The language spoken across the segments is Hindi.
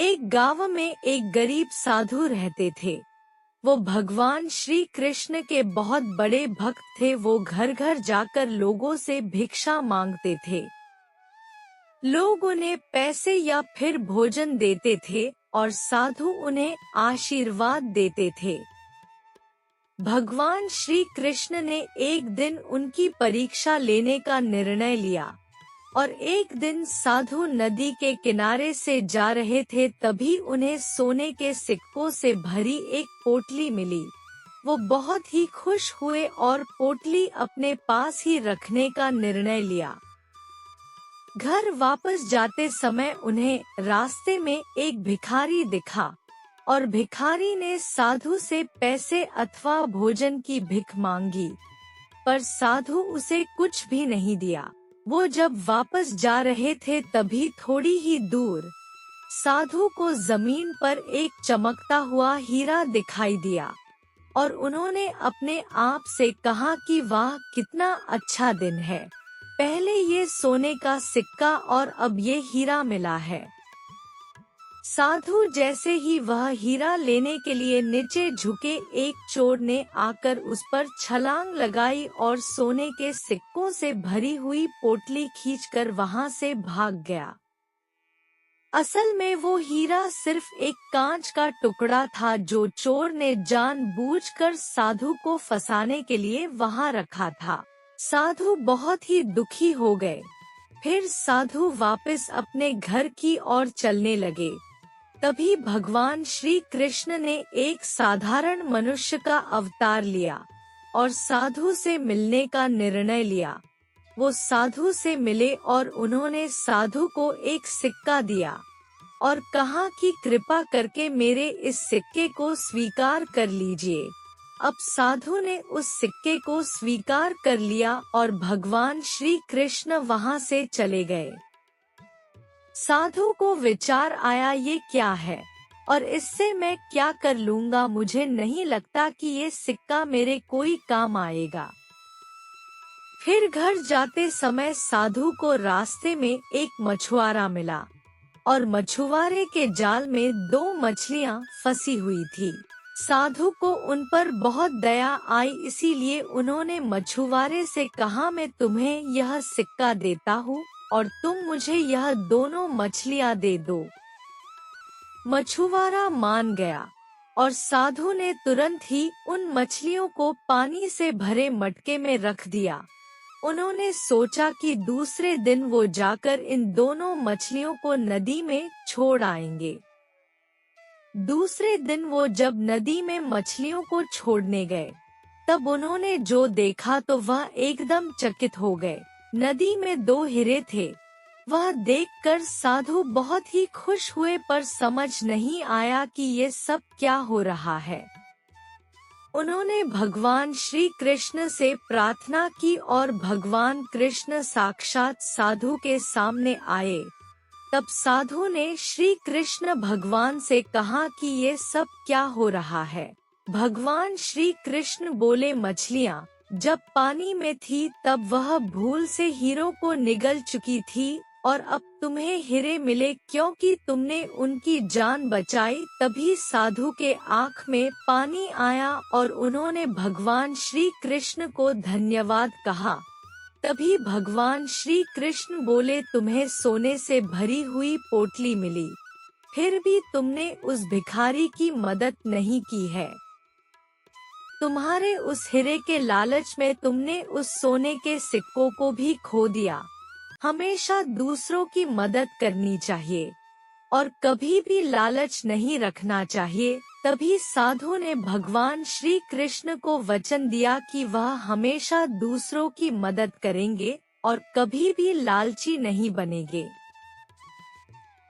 एक गांव में एक गरीब साधु रहते थे। वो भगवान श्री कृष्ण के बहुत बड़े भक्त थे। वो घर घर जाकर लोगों से भिक्षा मांगते थे। लोग उन्हें पैसे या फिर भोजन देते थे और साधु उन्हें आशीर्वाद देते थे। भगवान श्री कृष्ण ने एक दिन उनकी परीक्षा लेने का निर्णय लिया और एक दिन साधु नदी के किनारे से जा रहे थे, तभी उन्हें सोने के सिक्कों से भरी एक पोटली मिली। वो बहुत ही खुश हुए और पोटली अपने पास ही रखने का निर्णय लिया। घर वापस जाते समय उन्हें रास्ते में एक भिखारी दिखा और भिखारी ने साधु से पैसे अथवा भोजन की भीख मांगी, पर साधु उसे कुछ भी नहीं दिया। वो जब वापस जा रहे थे तभी थोड़ी ही दूर साधु को जमीन पर एक चमकता हुआ हीरा दिखाई दिया और उन्होंने अपने आप से कहा कि वाह, कितना अच्छा दिन है। पहले ये सोने का सिक्का और अब ये हीरा मिला है। साधु जैसे ही वह हीरा लेने के लिए नीचे झुके, एक चोर ने आकर उस पर छलांग लगाई और सोने के सिक्कों से भरी हुई पोटली खींचकर वहां से भाग गया। असल में वो हीरा सिर्फ एक कांच का टुकड़ा था जो चोर ने जानबूझकर साधु को फंसाने के लिए वहां रखा था। साधु बहुत ही दुखी हो गए। फिर साधु वापस अपने घर की ओर चलने लगे। तभी भगवान श्री कृष्ण ने एक साधारण मनुष्य का अवतार लिया और साधु से मिलने का निर्णय लिया। वो साधु से मिले और उन्होंने साधु को एक सिक्का दिया और कहा कि कृपा करके मेरे इस सिक्के को स्वीकार कर लीजिए। अब साधु ने उस सिक्के को स्वीकार कर लिया और भगवान श्री कृष्ण वहां से चले गए। साधु को विचार आया, ये क्या है और इससे मैं क्या कर लूंगा? मुझे नहीं लगता कि ये सिक्का मेरे कोई काम आएगा। फिर घर जाते समय साधु को रास्ते में एक मछुआरा मिला और मछुआरे के जाल में 2 मछलियां फंसी हुई थी। साधु को उन पर बहुत दया आई, इसीलिए उन्होंने मछुआरे से कहा, मैं तुम्हें यह सिक्का देता हूँ और तुम मुझे यह दोनों मछलियाँ दे दो। मछुआरा मान गया और साधु ने तुरंत ही उन मछलियों को पानी से भरे मटके में रख दिया। उन्होंने सोचा कि दूसरे दिन वो जाकर इन दोनों मछलियों को नदी में छोड़ आएंगे। दूसरे दिन वो जब नदी में मछलियों को छोड़ने गए, तब उन्होंने जो देखा तो वह एकदम चकित हो गए। नदी में 2 हीरे थे। वह देखकर साधु बहुत ही खुश हुए, पर समझ नहीं आया कि ये सब क्या हो रहा है। उन्होंने भगवान श्री कृष्ण से प्रार्थना की और भगवान कृष्ण साक्षात साधु के सामने आए। तब साधु ने श्री कृष्ण भगवान से कहा कि ये सब क्या हो रहा है। भगवान श्री कृष्ण बोले, मछलियाँ जब पानी में थी तब वह भूल से हीरों को निगल चुकी थी और अब तुम्हें हीरे मिले क्योंकि तुमने उनकी जान बचाई। तभी साधु के आँख में पानी आया और उन्होंने भगवान श्री कृष्ण को धन्यवाद कहा। तभी भगवान श्री कृष्ण बोले, तुम्हें सोने से भरी हुई पोटली मिली, फिर भी तुमने उस भिखारी की मदद नहीं की है। तुम्हारे उस हीरे के लालच में तुमने उस सोने के सिक्कों को भी खो दिया। हमेशा दूसरों की मदद करनी चाहिए और कभी भी लालच नहीं रखना चाहिए। तभी साधु ने भगवान श्री कृष्ण को वचन दिया कि वह हमेशा दूसरों की मदद करेंगे और कभी भी लालची नहीं बनेंगे।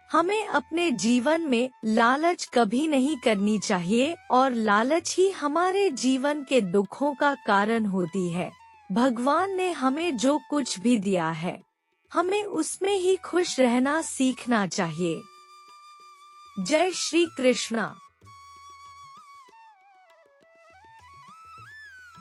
हमें अपने जीवन में लालच कभी नहीं करनी चाहिए और लालच ही हमारे जीवन के दुखों का कारण होती है। भगवान ने हमें जो कुछ भी दिया है, हमें उसमें ही खुश रहना सीखना चाहिए। जय श्री कृष्णा।